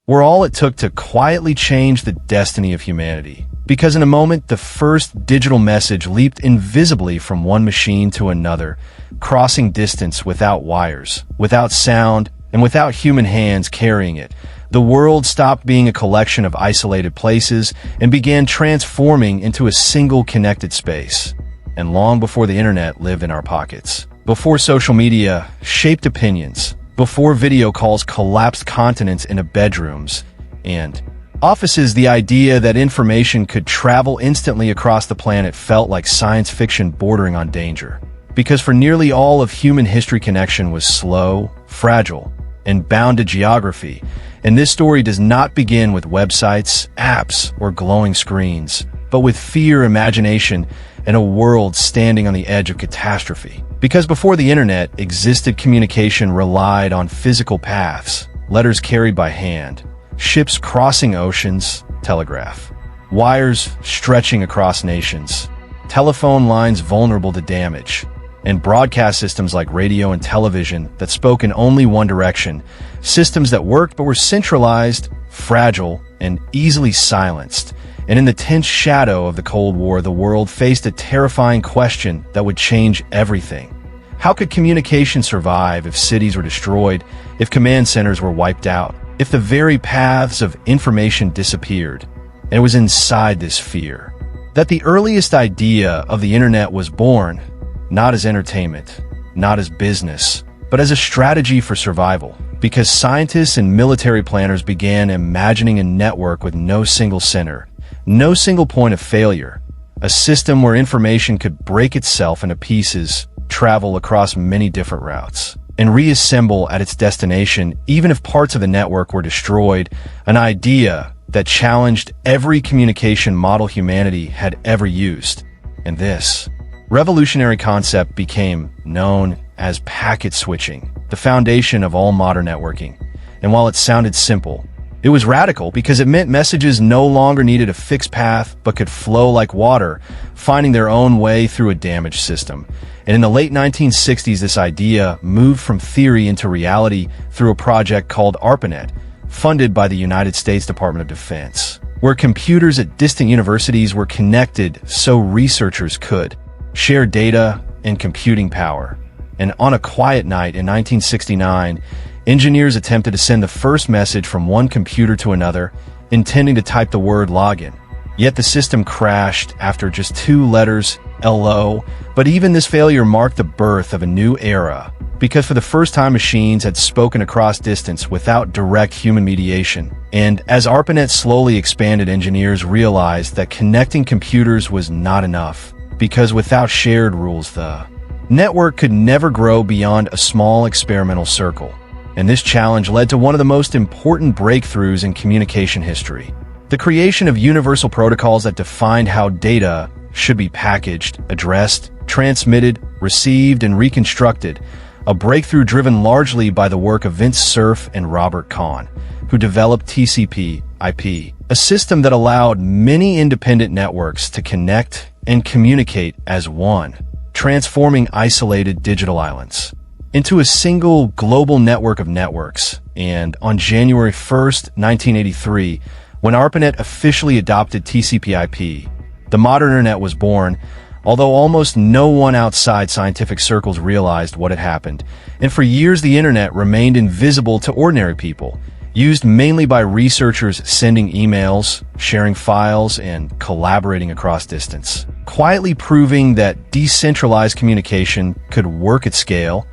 were all it took to quietly change the destiny of humanity. Because in a moment, the first digital message leaped invisibly from one machine to another, crossing distance without wires, without sound, and without human hands carrying it. The world stopped being a collection of isolated places and began transforming into a single connected space. And long before the internet lived in our pockets, before social media shaped opinions, before video calls collapsed continents into bedrooms and offices, the idea that information could travel instantly across the planet felt like science fiction bordering on danger. Because for nearly all of human history, connection was slow, fragile, and bound to geography. And this story does not begin with websites, apps, or glowing screens, but with fear, imagination, and a world standing on the edge of catastrophe. Because before the internet existed, communication relied on physical paths, letters carried by hand, ships crossing oceans, telegraph, wires stretching across nations, telephone lines vulnerable to damage, and broadcast systems like radio and television that spoke in only one direction, systems that worked but were centralized, fragile, and easily silenced. And in the tense shadow of the Cold War, the world faced a terrifying question that would change everything. How could communication survive if cities were destroyed, if command centers were wiped out, if the very paths of information disappeared? And it was inside this fear that the earliest idea of the internet was born, not as entertainment, not as business, but as a strategy for survival. Because scientists and military planners began imagining a network with no single center, no single point of failure, a system where information could break itself into pieces, travel across many different routes, and reassemble at its destination even if parts of the network were destroyed, an idea that challenged every communication model humanity had ever used. And this revolutionary concept became known as packet switching, the foundation of all modern networking. And while it sounded simple, it was radical because it meant messages no longer needed a fixed path but could flow like water, finding their own way through a damaged system. And in the late 1960s, this idea moved from theory into reality through a project called ARPANET, funded by the United States Department of Defense, where computers at distant universities were connected so researchers could share data and computing power. And on a quiet night in 1969, engineers attempted to send the first message from one computer to another, intending to type the word login. Yet the system crashed after just 2 letters, LO. But even this failure marked the birth of a new era, because for the first time machines had spoken across distance without direct human mediation. And as ARPANET slowly expanded, engineers realized that connecting computers was not enough, because without shared rules, the network could never grow beyond a small experimental circle. And this challenge led to one of the most important breakthroughs in communication history: the creation of universal protocols that defined how data should be packaged, addressed, transmitted, received, and reconstructed, a breakthrough driven largely by the work of Vince Cerf and Robert Kahn, who developed TCP/IP, a system that allowed many independent networks to connect and communicate as one, transforming isolated digital islands into a single global network of networks. And on January 1st, 1983, when ARPANET officially adopted TCP/IP, the modern internet was born, although almost no one outside scientific circles realized what had happened. And for years, the internet remained invisible to ordinary people, used mainly by researchers sending emails, sharing files, and collaborating across distance, quietly proving that decentralized communication could work at scale.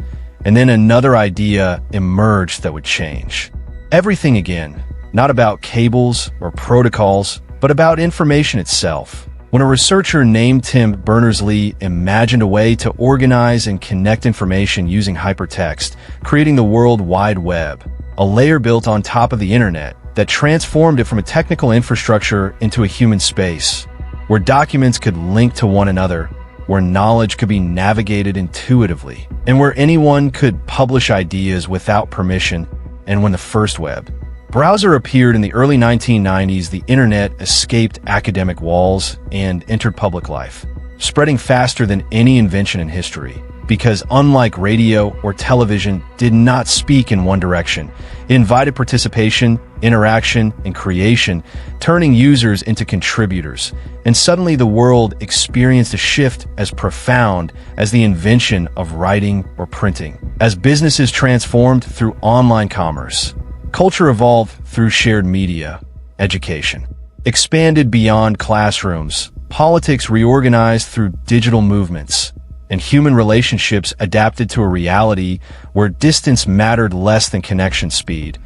And then another idea emerged that would change everything again, not about cables or protocols, but about information itself. When a researcher named Tim Berners-Lee imagined a way to organize and connect information using hypertext, creating the World Wide Web, a layer built on top of the internet that transformed it from a technical infrastructure into a human space, where documents could link to one another, where knowledge could be navigated intuitively, and where anyone could publish ideas without permission. And when the first web browser appeared in the early 1990s, the internet escaped academic walls and entered public life, spreading faster than any invention in history. Because unlike radio or television did not speak in one direction, It invited participation, interaction, and creation, turning users into contributors. And suddenly the world experienced a shift as profound as the invention of writing or printing. As businesses transformed through online commerce, culture evolved through shared media, education expanded beyond classrooms, politics reorganized through digital movements, and human relationships adapted to a reality where distance mattered less than connection speed.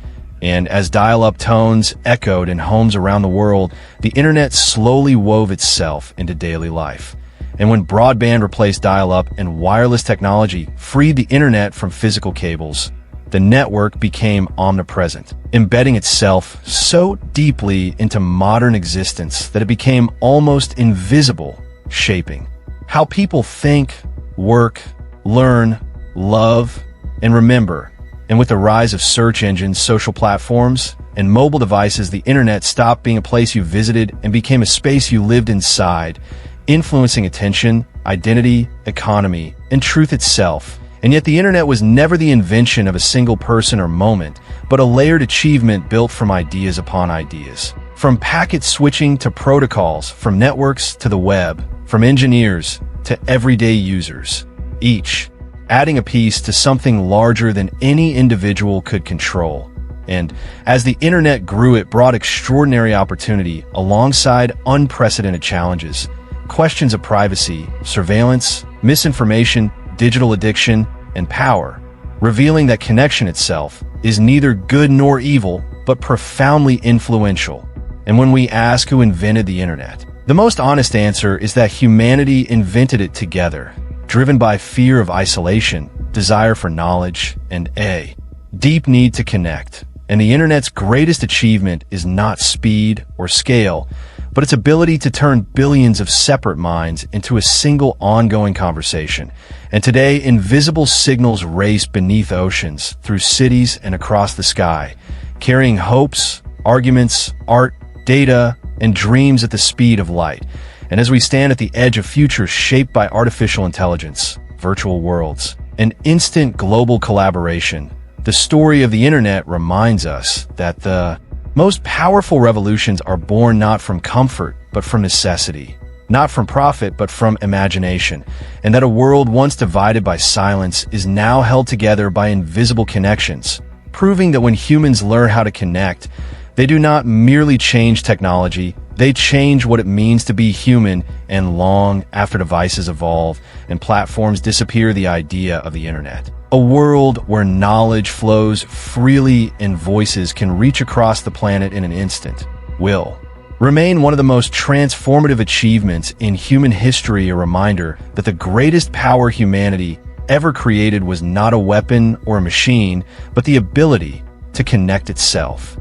And as dial-up tones echoed in homes around the world, the internet slowly wove itself into daily life. And when broadband replaced dial-up and wireless technology freed the internet from physical cables, the network became omnipresent, embedding itself so deeply into modern existence that it became almost invisible, shaping how people think, work, learn, love, and remember. And with the rise of search engines, social platforms, and mobile devices, the internet stopped being a place you visited and became a space you lived inside, influencing attention, identity, economy, and truth itself. And yet the internet was never the invention of a single person or moment, but a layered achievement built from ideas upon ideas. From packet switching to protocols, from networks to the web, from engineers to everyday users, each adding a piece to something larger than any individual could control. And as the internet grew, it brought extraordinary opportunity alongside unprecedented challenges. Questions of privacy, surveillance, misinformation, digital addiction, and power, revealing that connection itself is neither good nor evil, but profoundly influential. And when we ask who invented the internet, the most honest answer is that humanity invented it together, driven by fear of isolation, desire for knowledge, and a deep need to connect. And the internet's greatest achievement is not speed or scale, but its ability to turn billions of separate minds into a single ongoing conversation. And today, invisible signals race beneath oceans, through cities, and across the sky, carrying hopes, arguments, art, data, and dreams at the speed of light. And as we stand at the edge of futures shaped by artificial intelligence, virtual worlds, and instant global collaboration, the story of the internet reminds us that the most powerful revolutions are born not from comfort, but from necessity, not from profit, but from imagination, and that a world once divided by silence is now held together by invisible connections, proving that when humans learn how to connect, they do not merely change technology, they change what it means to be human. And long after devices evolve and platforms disappear, the idea of the internet, a world where knowledge flows freely and voices can reach across the planet in an instant, will remain one of the most transformative achievements in human history, a reminder that the greatest power humanity ever created was not a weapon or a machine, but the ability to connect itself.